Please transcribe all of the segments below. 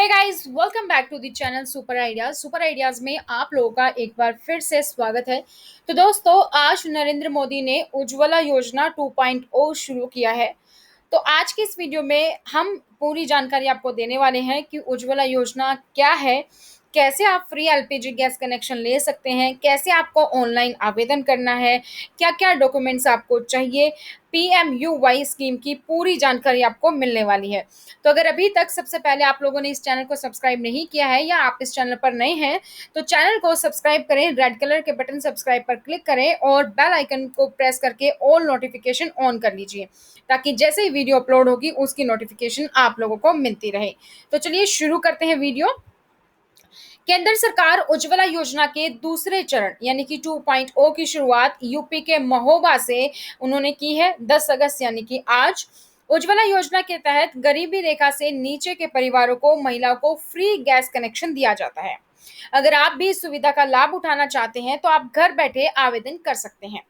Hey guys, welcome back to the channel super ideas में आप लोगों का एक बार फिर से स्वागत है। तो दोस्तों, आज नरेंद्र मोदी ने उज्ज्वला योजना 2.0 शुरू किया है। तो आज की इस वीडियो में हम पूरी जानकारी आपको देने वाले हैं कि उज्ज्वला योजना क्या है, कैसे आप फ्री एलपीजी गैस कनेक्शन ले सकते हैं, कैसे आपको ऑनलाइन आवेदन करना है, क्या-क्या डॉक्यूमेंट्स आपको चाहिए। पीएमयूवाई स्कीम की पूरी जानकारी आपको मिलने वाली है। तो अगर अभी तक सबसे पहले आप लोगों ने इस चैनल को सब्सक्राइब नहीं किया है या आप इस चैनल पर नए हैं, तो चैनल को सब्सक्राइब करें, रेड कलर के बटन सब्सक्राइब पर क्लिक करें और बेल आइकन को प्रेस करके ऑल नोटिफिकेशन ऑन कर लीजिए, ताकि जैसे ही वीडियो अपलोड होगी उसकी नोटिफिकेशन आप लोगों को मिलती रहे। तो चलिए शुरू करते हैं वीडियो। केंद्र सरकार उज्ज्वला योजना के दूसरे चरण यानी कि 2.0 की शुरुआत यूपी के महोबा से उन्होंने की है 10 अगस्त यानी कि आज। उज्ज्वला योजना के तहत गरीबी रेखा से नीचे के परिवारों को, महिलाओं को फ्री गैस कनेक्शन दिया जाता है। अगर आप भी इस सुविधा का लाभ उठाना चाहते हैं तो आप घर बैठे आवेदन कर सकते हैं।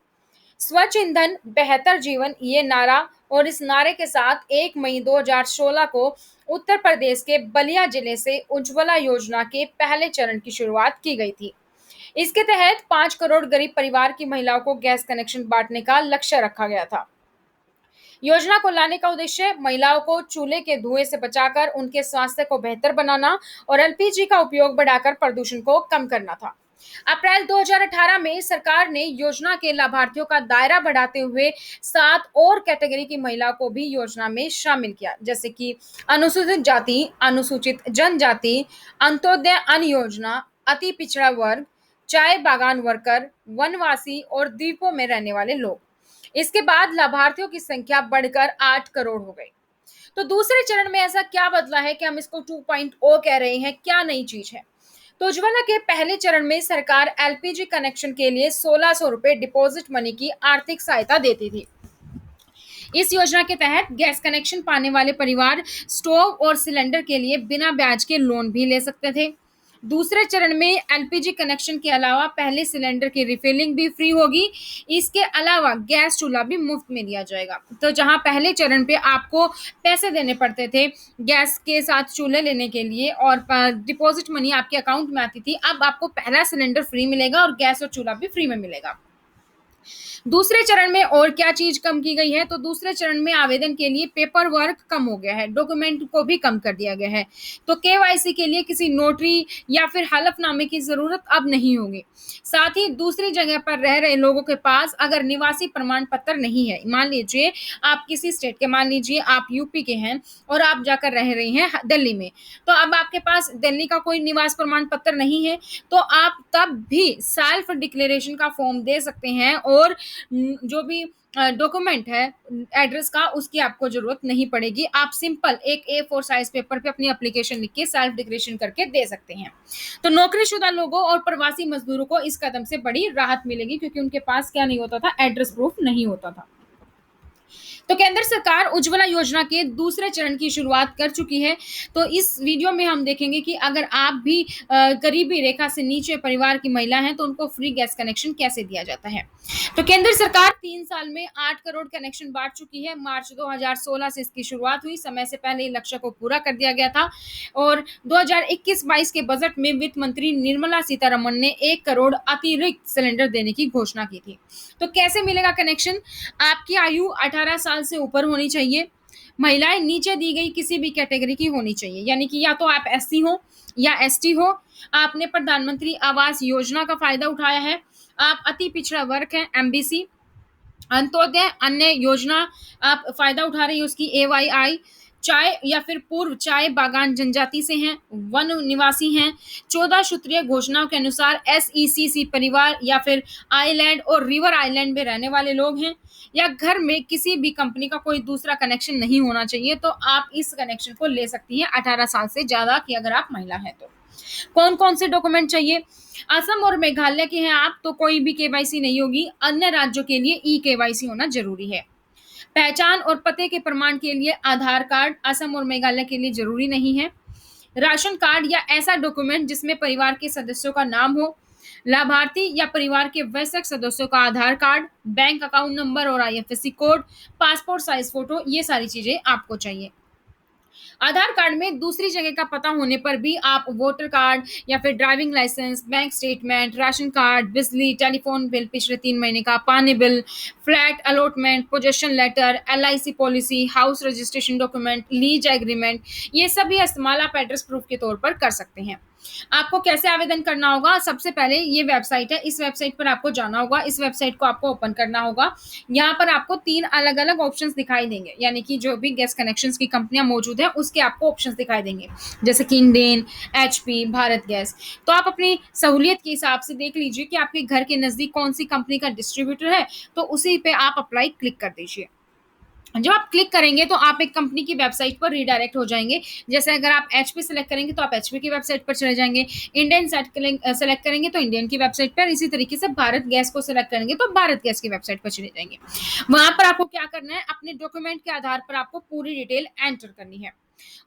स्वच्छ ईंधन बेहतर जीवन, ये नारा और इस नारे के साथ 1 मई 2016 को उत्तर प्रदेश के बलिया जिले से उज्ज्वला योजना के पहले चरण की शुरुआत की गई थी। इसके तहत 5 करोड़ गरीब परिवार की महिलाओं को गैस कनेक्शन बांटने का लक्ष्य रखा गया था। योजना को लाने का उद्देश्य महिलाओं को चूल्हे के धुएं से बचाकर उनके स्वास्थ्य को बेहतर बनाना और एलपीजी का उपयोग बढ़ाकर प्रदूषण को कम करना था। अप्रैल 2018 में सरकार ने योजना के लाभार्थियों का दायरा बढ़ाते हुए 7 और कैटेगरी की महिलाओं को भी योजना में शामिल किया, जैसे कि अनुसूचित जाति, अनुसूचित जनजाति, अंत्योदय अन्न योजना, अति पिछड़ा वर्ग, चाय बागान वर्कर, वनवासी और द्वीपों में रहने वाले लोग। इसके बाद लाभार्थियों की संख्या बढ़कर 8 करोड़ हो गई। तो दूसरे चरण में ऐसा क्या बदला है कि हम इसको 2.0 कह रहे हैं, क्या नई चीज है? तो उज्ज्वला के पहले चरण में सरकार एलपीजी कनेक्शन के लिए 1600 रुपए डिपॉजिट मनी की आर्थिक सहायता देती थी। इस योजना के तहत गैस कनेक्शन पाने वाले परिवार स्टोव और सिलेंडर के लिए बिना ब्याज के लोन भी ले सकते थे। दूसरे चरण में एलपीजी कनेक्शन के अलावा पहले सिलेंडर की रिफिलिंग भी फ्री होगी। इसके अलावा गैस चूल्हा भी मुफ्त में दिया जाएगा। तो जहां पहले चरण पे आपको पैसे देने पड़ते थे गैस के साथ चूल्हे लेने के लिए और डिपॉजिट मनी आपके अकाउंट में आती थी, अब आपको पहला सिलेंडर फ्री मिलेगा और गैस और चूल्हा भी फ्री में मिलेगा। दूसरे चरण में और क्या चीज कम की गई है? तो दूसरे चरण में आवेदन के लिए पेपर वर्क कम हो गया है, डॉक्यूमेंट को भी कम कर दिया गया है। तो केवाईसी के लिए किसी नोटरी या फिर हलफनामे की जरूरत अब नहीं होगी। साथ ही दूसरी जगह पर रह रहे लोगों के पास अगर निवासी प्रमाण पत्र नहीं है, मान लीजिए आप किसी स्टेट के, मान लीजिए आप यूपी के हैं और आप जाकर रह रहे हैं दिल्ली में, तो अब आपके पास दिल्ली का कोई निवास प्रमाण पत्र नहीं है, तो आप तब भी सेल्फ डिक्लेरेशन का फॉर्म दे सकते हैं और जो भी डॉक्यूमेंट है एड्रेस का, उसकी आपको जरूरत नहीं पड़ेगी। आप सिंपल एक A4 साइज पेपर पे अपनी एप्लीकेशन लिख के सेल्फ डिक्लेरेशन करके दे सकते हैं। तो नौकरीशुदा लोगों और प्रवासी मजदूरों को इस कदम से बड़ी राहत मिलेगी, क्योंकि उनके पास क्या नहीं होता था, एड्रेस प्रूफ नहीं होता था। तो केंद्र सरकार उज्ज्वला योजना के दूसरे चरण की शुरुआत कर चुकी है। तो इस वीडियो में हम देखेंगे कि अगर आप भी गरीबी रेखा से नीचे परिवार की महिला हैं तो उनको फ्री गैस कनेक्शन कैसे दिया जाता है। तो केंद्र सरकार 3 साल में 8 करोड़ कनेक्शन बांट चुकी है। मार्च 2016 से इसकी शुरुआत हुई, समय से पहले लक्ष्य को पूरा कर दिया गया था और 2021-22 के बजट में वित्त मंत्री निर्मला सीतारमण ने 1 करोड़ अतिरिक्त सिलेंडर देने की घोषणा की थी। तो कैसे मिलेगा कनेक्शन? आपकी आयु 18 साल से ऊपर होनी चाहिए। महिलाएं नीचे दी गई किसी भी कैटेगरी की होनी चाहिए, यानी कि या तो आप एससी हो या एसटी हो, आपने प्रधानमंत्री आवास योजना का फायदा उठाया है, आप अति पिछड़ा वर्ग है, एमबीसी, अंत्योदय अन्य योजना आप फायदा उठा रही है उसकी, एवाईआई, चाय या फिर पूर्व चाय बागान जनजाति से हैं, वन निवासी हैं, 14 सूत्रीय घोषणाओं के अनुसार एसईसीसी परिवार या फिर आइलैंड और रिवर आइलैंड में रहने वाले लोग हैं, या घर में किसी भी कंपनी का कोई दूसरा कनेक्शन नहीं होना चाहिए, तो आप इस कनेक्शन को ले सकती हैं 18 साल से ज्यादा की अगर आप महिला हैं तो। कौन कौन से डॉक्यूमेंट चाहिए? असम और मेघालय के हैं आप तो कोई भी केवाईसी नहीं होगी। अन्य राज्यों के लिए ई केवाईसी होना जरूरी है। पहचान और पते के प्रमाण के लिए आधार कार्ड असम और मेघालय के लिए जरूरी नहीं है। राशन कार्ड या ऐसा डॉक्यूमेंट जिसमें परिवार के सदस्यों का नाम हो, लाभार्थी या परिवार के वयस्क सदस्यों का आधार कार्ड, बैंक अकाउंट नंबर और IFSC code, passport size photo, ये सारी चीजें आपको चाहिए। आधार कार्ड में दूसरी जगह का पता होने पर भी आप वोटर कार्ड या फिर driving licence, bank statement, ration card, बिजली, टेलीफोन बिल पिछले 3 महीने का, पानी bill, flat allotment, possession letter, LIC policy, house registration document, lease agreement, ये सभी इस्तेमाल आप एड्रेस प्रूफ के तौर पर कर सकते हैं। आपको कैसे आवेदन करना होगा? सबसे पहले ये वेबसाइट है, इस वेबसाइट पर आपको जाना होगा, इस वेबसाइट को आपको ओपन करना होगा। यहाँ पर आपको 3 अलग-अलग ऑप्शंस दिखाई देंगे, यानी कि जो भी गैस कनेक्शंस की कंपनियाँ मौजूद हैं, उसके आपको ऑप्शंस दिखाई देंगे, जैसे कि इंडेन, एचपी, भारत गैस। तो आप अपनी सहूलियत के हिसाब से देख लीजिए कि आपके घर के नज़दीक कौन-सी कंपनी का डिस्ट्रीब्यूटर है, तो उसी पे आप अप्लाई क्लिक कर दीजिए। जब आप क्लिक करेंगे तो आप एक कंपनी की वेबसाइट पर रीडायरेक्ट हो जाएँगे। जैसे अगर आप एचपी सेलेक्ट करेंगे तो आप एचपी की वेबसाइट पर चले जाएँगे, इंडेन सेलेक्ट करेंगे तो इंडेन की वेबसाइट पर, इसी तरीके से भारत गैस को सेलेक्ट करेंगे तो भारत गैस की वेबसाइट पर चले जाएँगे। वहाँ पर आपको क्या करना है, अपने डॉक्यूमेंट के आधार पर आपको पूरी डिटेल एंटर करनी है।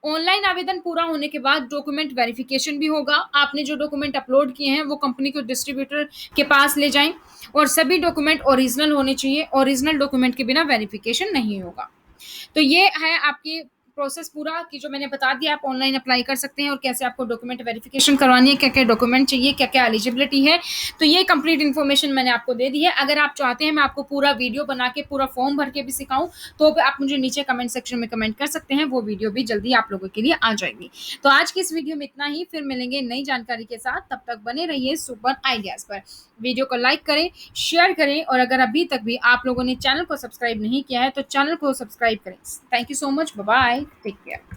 ऑनलाइन आवेदन पूरा होने के बाद डॉक्यूमेंट वेरिफिकेशन भी होगा। आपने जो डॉक्यूमेंट अपलोड किए हैं वो कंपनी के डिस्ट्रीब्यूटर के पास ले जाएँ और सभी डॉक्यूमेंट ओरिजिनल होने चाहिए, ओरिजिनल डॉक्यूमेंट के बिना वेरिफिकेशन नहीं होगा। तो ये है आपकी प्रोसेस पूरा कि जो मैंने बता दिया, आप ऑनलाइन अप्लाई कर सकते हैं और कैसे आपको डॉक्यूमेंट वेरिफिकेशन करवानी है, क्या-क्या डॉक्यूमेंट चाहिए, क्या-क्या एलिजिबिलिटी है। तो ये कंप्लीट इन्फॉर्मेशन मैंने आपको दे दी है। अगर आप चाहते हैं मैं आपको पूरा वीडियो बना के पूरा फॉर्म भर के भी सिखाऊँ, तो आप मुझे नीचे कमेंट सेक्शन में कमेंट कर सकते हैं, वो वीडियो भी जल्दी आप लोगों के लिए आ जाएगी। तो आज की इस वीडियो में इतना ही, फिर मिलेंगे नई जानकारी के साथ, तब तक बने रहिए सुपर आइडियाज़ पर। वीडियो को लाइक करें, शेयर करें और अगर अभी तक भी आप लोगों ने चैनल को सब्सक्राइब नहीं किया है तो चैनल को सब्सक्राइब करें। Thank you so much, bye bye, take care.